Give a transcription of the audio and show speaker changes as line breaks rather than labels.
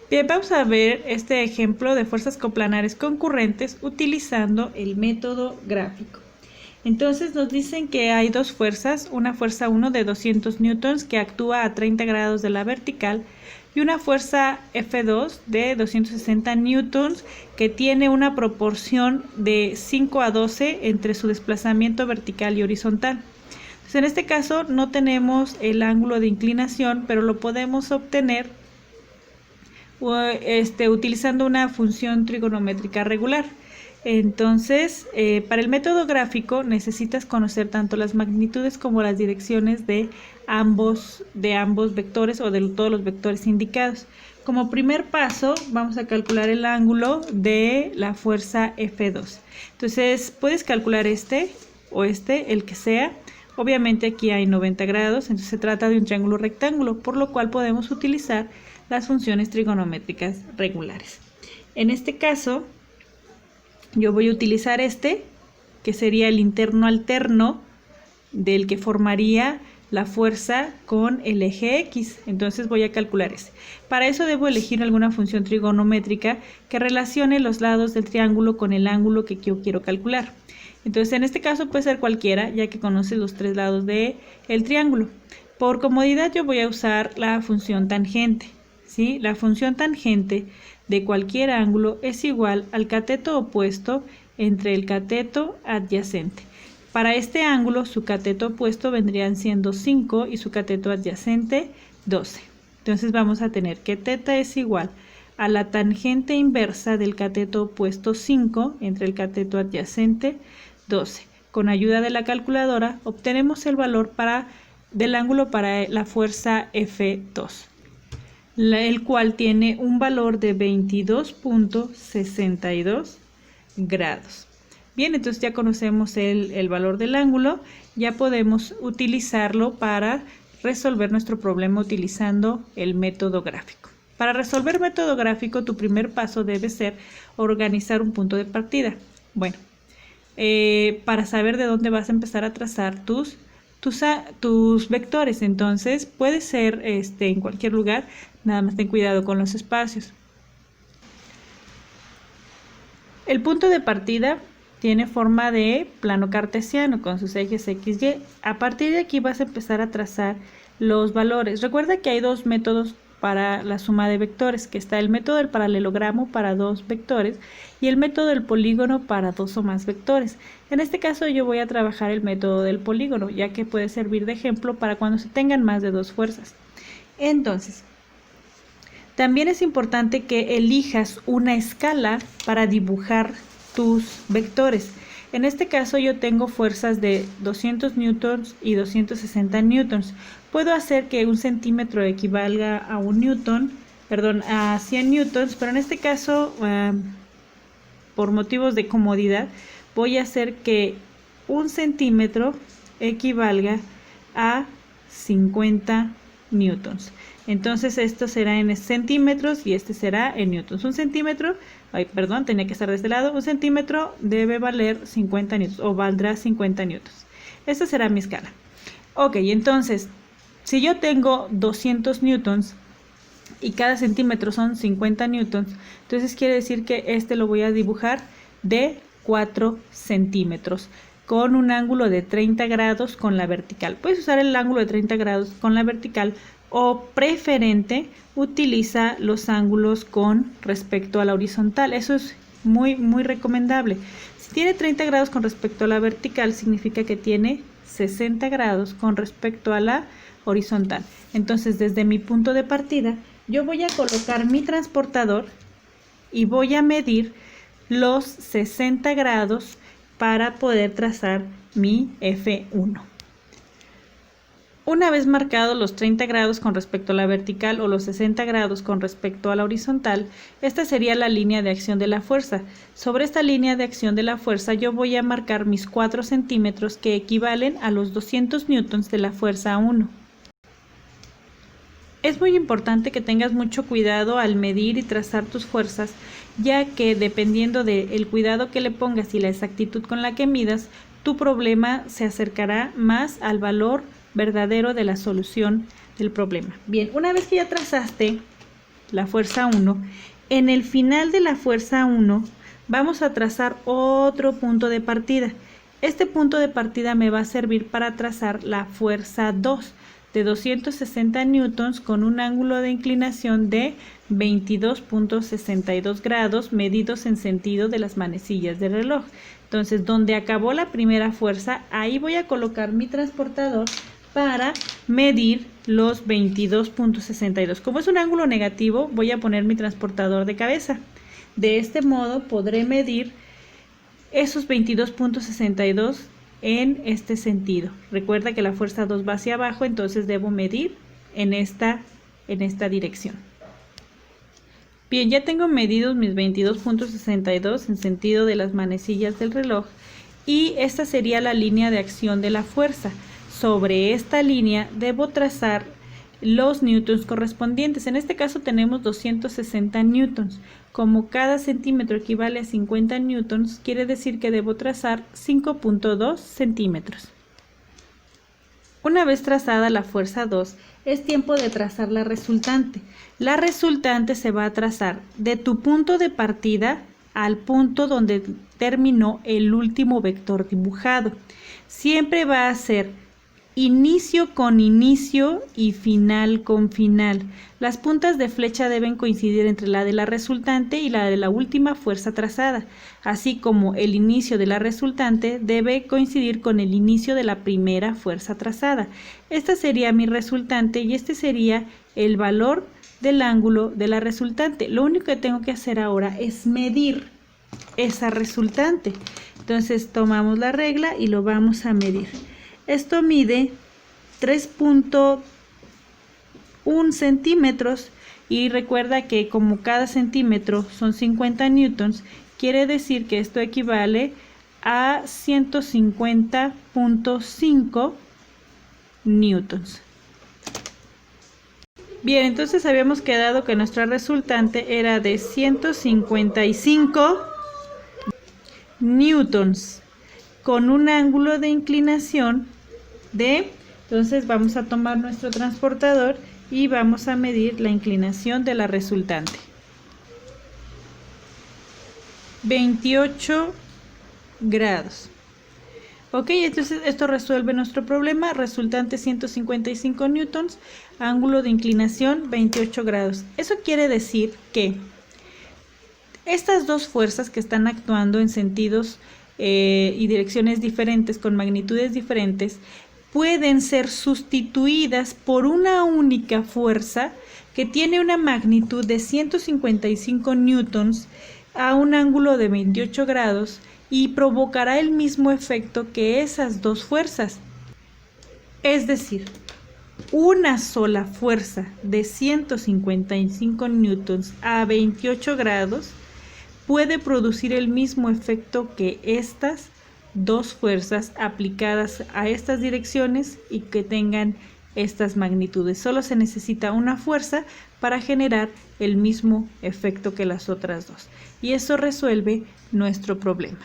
Bien, vamos a ver este ejemplo de fuerzas coplanares concurrentes utilizando el método gráfico. Entonces nos dicen que hay dos fuerzas, una fuerza 1 de 200 newtons que actúa a 30 grados de la vertical y una fuerza F2 de 260 newtons que tiene una proporción de 5 a 12 entre su desplazamiento vertical y horizontal. Entonces, en este caso no tenemos el ángulo de inclinación, pero lo podemos obtener utilizando una función trigonométrica regular. Entonces, para el método gráfico necesitas conocer tanto las magnitudes como las direcciones de ambos vectores o de todos los vectores indicados. Como primer paso, vamos a calcular el ángulo de la fuerza F2. Entonces, puedes calcular este o el que sea. Obviamente aquí hay 90 grados, entonces se trata de un triángulo rectángulo, por lo cual podemos utilizar las funciones trigonométricas regulares. En este caso, yo voy a utilizar que sería el interno alterno del que formaría la fuerza con el eje X. Entonces voy a calcular ese. Para eso debo elegir alguna función trigonométrica que relacione los lados del triángulo con el ángulo que yo quiero calcular. Entonces en este caso puede ser cualquiera, ya que conoce los tres lados del triángulo. Por comodidad yo voy a usar la función tangente. ¿Sí? La función tangente de cualquier ángulo es igual al cateto opuesto entre el cateto adyacente. Para este ángulo su cateto opuesto vendrían siendo 5 y su cateto adyacente 12. Entonces vamos a tener que θ es igual a la tangente inversa del cateto opuesto 5 entre el cateto adyacente 12. Con ayuda de la calculadora obtenemos el valor del ángulo para la fuerza F2. El cual tiene un valor de 22.62 grados. Bien, entonces ya conocemos el valor del ángulo, ya podemos utilizarlo para resolver nuestro problema utilizando el método gráfico. Para resolver método gráfico, tu primer paso debe ser organizar un punto de partida. Bueno, para saber de dónde vas a empezar a trazar tus vectores, entonces puede ser en cualquier lugar, nada más ten cuidado con los espacios. El punto de partida tiene forma de plano cartesiano con sus ejes X, Y. A partir de aquí vas a empezar a trazar los valores. Recuerda que hay dos métodos para la suma de vectores, que está el método del paralelogramo para dos vectores y el método del polígono para dos o más vectores. En este caso yo voy a trabajar el método del polígono, ya que puede servir de ejemplo para cuando se tengan más de dos fuerzas. Entonces, también es importante que elijas una escala para dibujar tus vectores. En este caso yo tengo fuerzas de 200 newtons y 260 newtons. Puedo hacer que un centímetro equivalga a a 100 newtons, pero en este caso, por motivos de comodidad, voy a hacer que un centímetro equivalga a 50 newtons. Entonces esto será en centímetros y este será en newtons. Un centímetro, tenía que estar de este lado, un centímetro debe valer 50 newtons o valdrá 50 newtons. Esta será mi escala. Ok, entonces, si yo tengo 200 newtons y cada centímetro son 50 newtons, entonces quiere decir que este lo voy a dibujar de 4 centímetros con un ángulo de 30 grados con la vertical. Puedes usar el ángulo de 30 grados con la vertical o preferente utiliza los ángulos con respecto a la horizontal. Eso es muy recomendable. Si tiene 30 grados con respecto a la vertical, significa que tiene 60 grados con respecto a la horizontal. Entonces, desde mi punto de partida, yo voy a colocar mi transportador y voy a medir los 60 grados para poder trazar mi F1. Una vez marcados los 30 grados con respecto a la vertical o los 60 grados con respecto a la horizontal, esta sería la línea de acción de la fuerza. Sobre esta línea de acción de la fuerza yo voy a marcar mis 4 centímetros que equivalen a los 200 newtons de la fuerza 1. Es muy importante que tengas mucho cuidado al medir y trazar tus fuerzas, ya que dependiendo del cuidado que le pongas y la exactitud con la que midas, tu problema se acercará más al valor verdadero de la solución del problema. Bien, una vez que ya trazaste la fuerza 1, en el final de la fuerza 1 vamos a trazar otro punto de partida. Este punto de partida me va a servir para trazar la fuerza 2 de 260 newtons con un ángulo de inclinación de 22.62 grados medidos en sentido de las manecillas del reloj. Entonces, donde acabó la primera fuerza, ahí voy a colocar mi transportador para medir los 22.62. Como es un ángulo negativo, voy a poner mi transportador de cabeza. De este modo podré medir esos 22.62 en este sentido. Recuerda que la fuerza 2 va hacia abajo, entonces debo medir en esta dirección. Bien, ya tengo medidos mis 22.62 en sentido de las manecillas del reloj y esta sería la línea de acción de la fuerza. Sobre esta línea debo trazar los newtons correspondientes. En este caso tenemos 260 newtons. Como cada centímetro equivale a 50 newtons, quiere decir que debo trazar 5.2 centímetros. Una vez trazada la fuerza 2, es tiempo de trazar la resultante. La resultante se va a trazar de tu punto de partida al punto donde terminó el último vector dibujado. Siempre va a ser inicio con inicio y final con final. Las puntas de flecha deben coincidir entre la de la resultante y la de la última fuerza trazada, así como el inicio de la resultante debe coincidir con el inicio de la primera fuerza trazada. Esta sería mi resultante y este sería el valor del ángulo de la resultante. Lo único que tengo que hacer ahora es medir esa resultante. Entonces tomamos la regla y lo vamos a medir. Esto mide 3.1 centímetros y recuerda que como cada centímetro son 50 newtons, quiere decir que esto equivale a 150.5 newtons. Bien, entonces habíamos quedado que nuestra resultante era de 155 newtons con un ángulo de inclinación entonces vamos a tomar nuestro transportador y vamos a medir la inclinación de la resultante. 28 grados. Ok, entonces esto resuelve nuestro problema. Resultante 155 newtons, ángulo de inclinación 28 grados. Eso quiere decir que estas dos fuerzas que están actuando en sentidos y direcciones diferentes, con magnitudes diferentes, pueden ser sustituidas por una única fuerza que tiene una magnitud de 155 newtons a un ángulo de 28 grados y provocará el mismo efecto que esas dos fuerzas. Es decir, una sola fuerza de 155 newtons a 28 grados puede producir el mismo efecto que estas dos fuerzas aplicadas a estas direcciones y que tengan estas magnitudes. Solo se necesita una fuerza para generar el mismo efecto que las otras dos. Y eso resuelve nuestro problema.